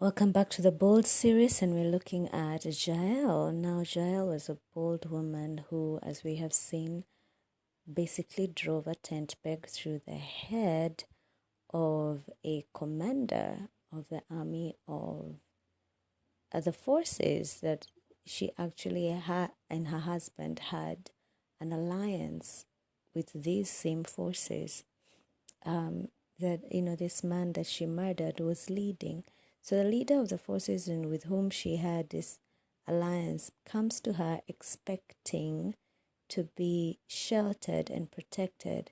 Welcome back to the Bold series, and we're looking at Jael. Now, Jael was a bold woman who, as we have seen, basically drove a tent peg through the head of a commander of the army of the forces that she actually had, and her husband had an alliance with these same forces that this man that she murdered was leading. So the leader of the forces and with whom she had this alliance comes to her expecting to be sheltered and protected,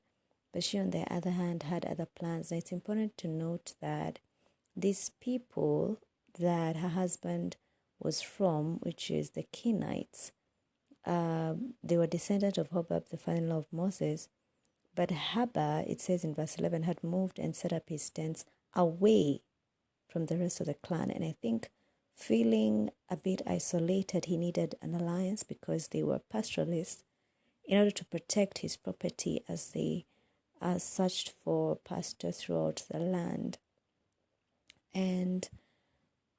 but she on the other hand had other plans. Now it's important to note that these people that her husband was from, which is the Kenites, they were descendants of Hobab, the father-in-law of Moses. But Haba, it says in verse 11, had moved and set up his tents away from the rest of the clan. And I think feeling a bit isolated, he needed an alliance because they were pastoralists in order to protect his property as they searched for pasture throughout the land. And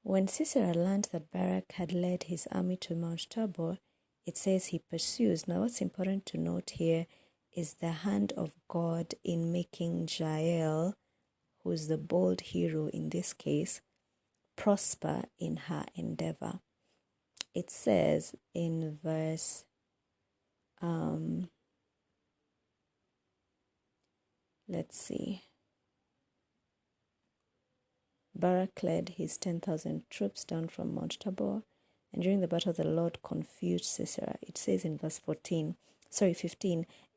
when Sisera learned that Barak had led his army to Mount Tabor, it says he pursues. Now what's important to note here is the hand of God in making Jael, who's the bold hero in this case, prosper in her endeavor. It says in verse Barak led his 10,000 troops down from Mount Tabor, and during the battle the Lord confused Sisera. It says in verse 15,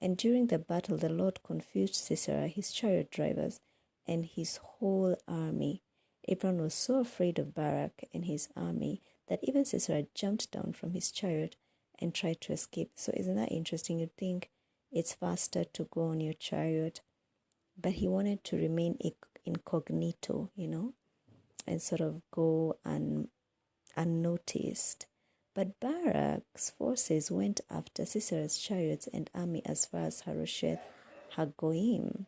and during the battle the Lord confused Sisera, his chariot drivers, and his whole army. Abram was so afraid of Barak and his army that even Sisera jumped down from his chariot and tried to escape. So isn't that interesting? You'd think it's faster to go on your chariot, but he wanted to remain incognito, and sort of go unnoticed. But Barak's forces went after Sisera's chariots and army as far as Harosheth Hagoyim.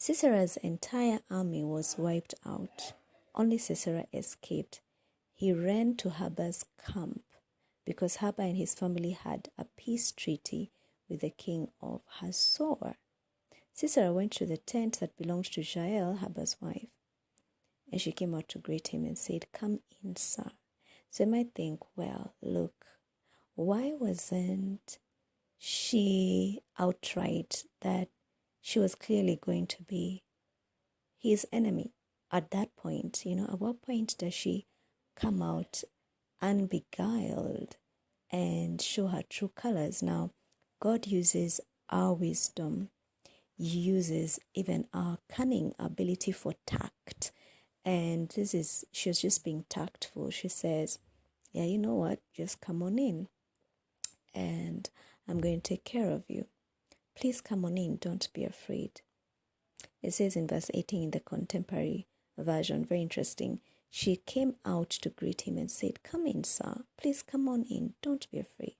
Sisera's entire army was wiped out. Only Sisera escaped. He ran to Haba's camp because Haba and his family had a peace treaty with the king of Hazor. Sisera went to the tent that belonged to Jael, Haba's wife, and she came out to greet him and said, "Come in, sir." So you might think, well, look, why wasn't she outright that she was clearly going to be his enemy at that point? At what point does she come out unbeguiled and show her true colors? Now, God uses our wisdom, uses even our cunning ability for tact. And she was just being tactful. She says, yeah, you know what? Just come on in and I'm going to take care of you. Please come on in. Don't be afraid. It says in verse 18 in the contemporary version, very interesting. She came out to greet him and said, "Come in, sir. Please come on in. Don't be afraid."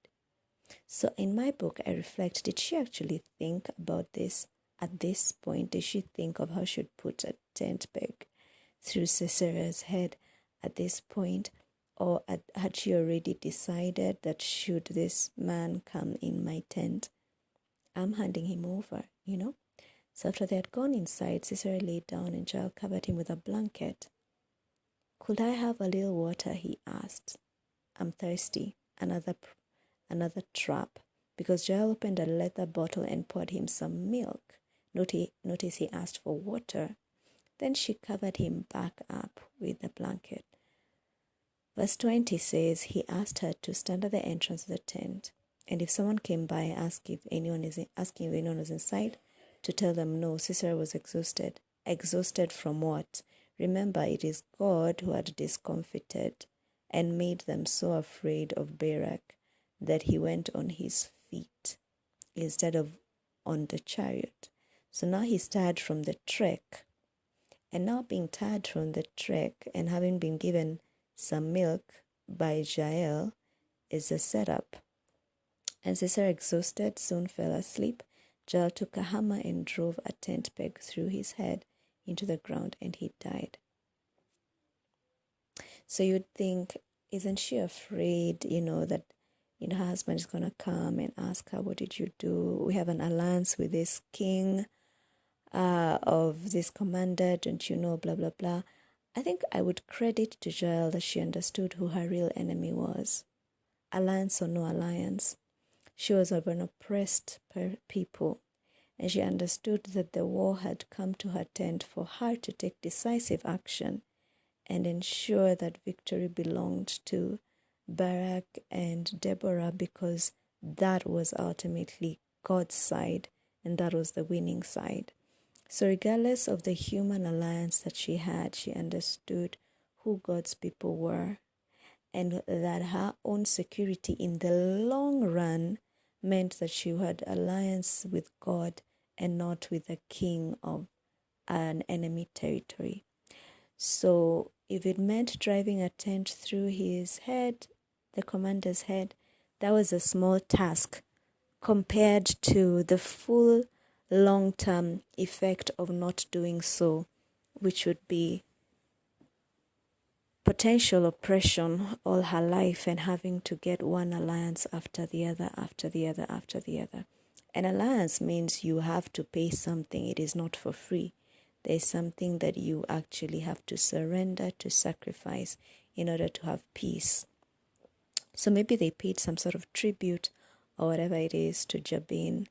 So in my book, I reflect, did she actually think about this at this point? Did she think of how she would put a tent peg through Sisera's head at this point? Or had she already decided that should this man come in my tent, I'm handing him over, So after they had gone inside, Sisera lay down and Jael covered him with a blanket. "Could I have a little water?" he asked. "I'm thirsty." Another trap, because Jael opened a leather bottle and poured him some milk. Notice he asked for water. Then she covered him back up with the blanket. Verse 20 says, he asked her to stand at the entrance of the tent, and if someone came by, asking if anyone was inside, to tell them no. Sisera was exhausted. Exhausted from what? Remember, it is God who had discomfited and made them so afraid of Barak that he went on his feet instead of on the chariot. So now he's tired from the trek. And now being tired from the trek and having been given some milk by Jael is a setup. And Sisera, exhausted, soon fell asleep. Jael took a hammer and drove a tent peg through his head into the ground, and he died. So you'd think, isn't she afraid, that her husband is going to come and ask her, what did you do? We have an alliance with this king of this commander, don't you know, blah, blah, blah. I think I would credit to Jael that she understood who her real enemy was. Alliance or no alliance, she was of an oppressed people, and she understood that the war had come to her tent for her to take decisive action and ensure that victory belonged to Barak and Deborah, because that was ultimately God's side and that was the winning side. So regardless of the human alliance that she had, she understood who God's people were, and that her own security in the long run meant that she had alliance with God and not with the king of an enemy territory. So if it meant driving a tent through his head, the commander's head, that was a small task compared to the full long-term effect of not doing so, which would be potential oppression all her life and having to get one alliance after the other, after the other, after the other. An alliance means you have to pay something. It is not for free. There's something that you actually have to surrender, to sacrifice in order to have peace. So maybe they paid some sort of tribute or whatever it is to Jabin,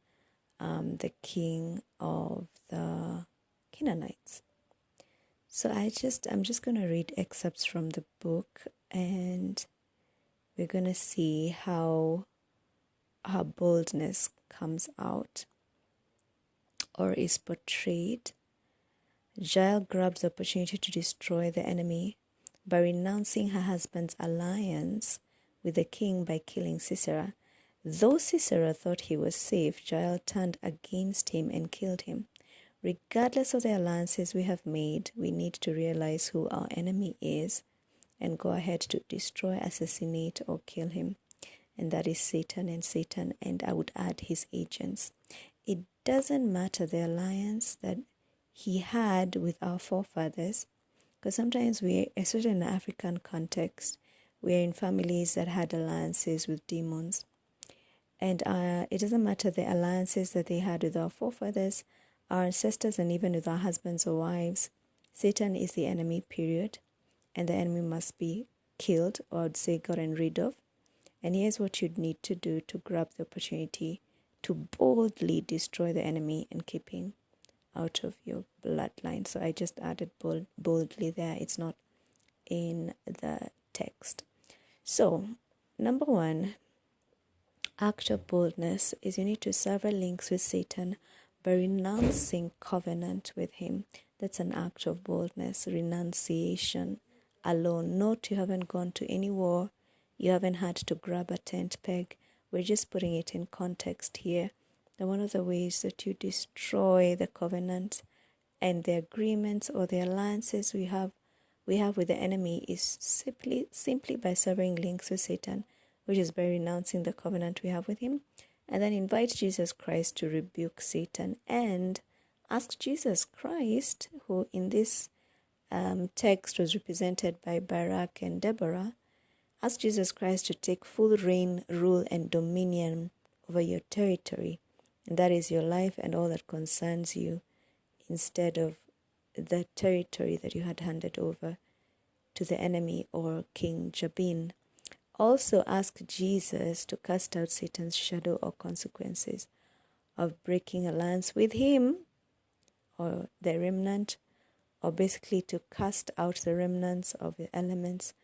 the king of the Canaanites. So I'm just going to read excerpts from the book, and we're going to see how her boldness comes out or is portrayed. Jael grabbed the opportunity to destroy the enemy by renouncing her husband's alliance with the king by killing Sisera. Though Sisera thought he was safe, Jael turned against him and killed him. Regardless of the alliances we have made, we need to realize who our enemy is and go ahead to destroy, assassinate, or kill him. And that is Satan, and I would add his agents. It doesn't matter the alliance that he had with our forefathers, because sometimes we, especially in the African context, we are in families that had alliances with demons. And it doesn't matter the alliances that they had with our forefathers, our ancestors, and even with our husbands or wives. Satan is the enemy, period. And the enemy must be killed, or I'd say gotten rid of. And here's what you'd need to do to grab the opportunity to boldly destroy the enemy and keep him out of your bloodline. So I just added boldly there. It's not in the text. So, number one, act of boldness is you need to sever links with Satan by renouncing covenant with him. That's an act of boldness, renunciation alone. Note, you haven't gone to any war. You haven't had to grab a tent peg. We're just putting it in context here. And one of the ways that you destroy the covenant and the agreements or the alliances we have with the enemy is simply by severing links with Satan, which is by renouncing the covenant we have with him, and then invite Jesus Christ to rebuke Satan and ask Jesus Christ, who in this text was represented by Barak and Deborah, ask Jesus Christ to take full reign, rule, and dominion over your territory, and that is your life and all that concerns you, instead of the territory that you had handed over to the enemy or King Jabin. Also ask Jesus to cast out Satan's shadow or consequences of breaking alliance with him or the remnant, or basically to cast out the remnants of the elements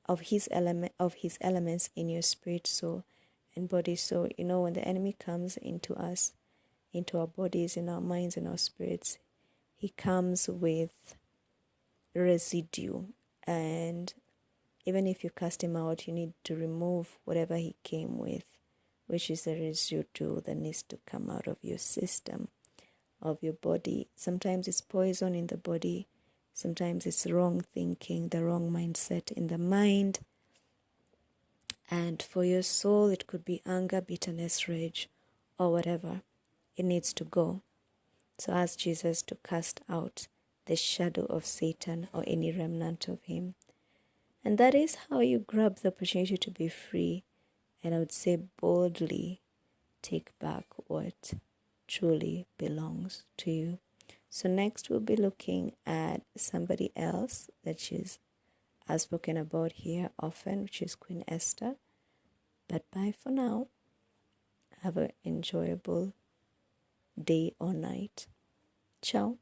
of his elements in your spirit, soul, and body. So when the enemy comes into us, into our bodies, in our minds, in our spirits, he comes with residue, and even if you cast him out, you need to remove whatever he came with, which is the residue that needs to come out of your system, of your body. Sometimes it's poison in the body. Sometimes it's wrong thinking, the wrong mindset in the mind. And for your soul, it could be anger, bitterness, rage, or whatever. It needs to go. So ask Jesus to cast out the shadow of Satan or any remnant of him. And that is how you grab the opportunity to be free, and I would say boldly take back what truly belongs to you. So next we'll be looking at somebody else that is spoken about here often, which is Queen Esther. But bye for now. Have an enjoyable day or night. Ciao.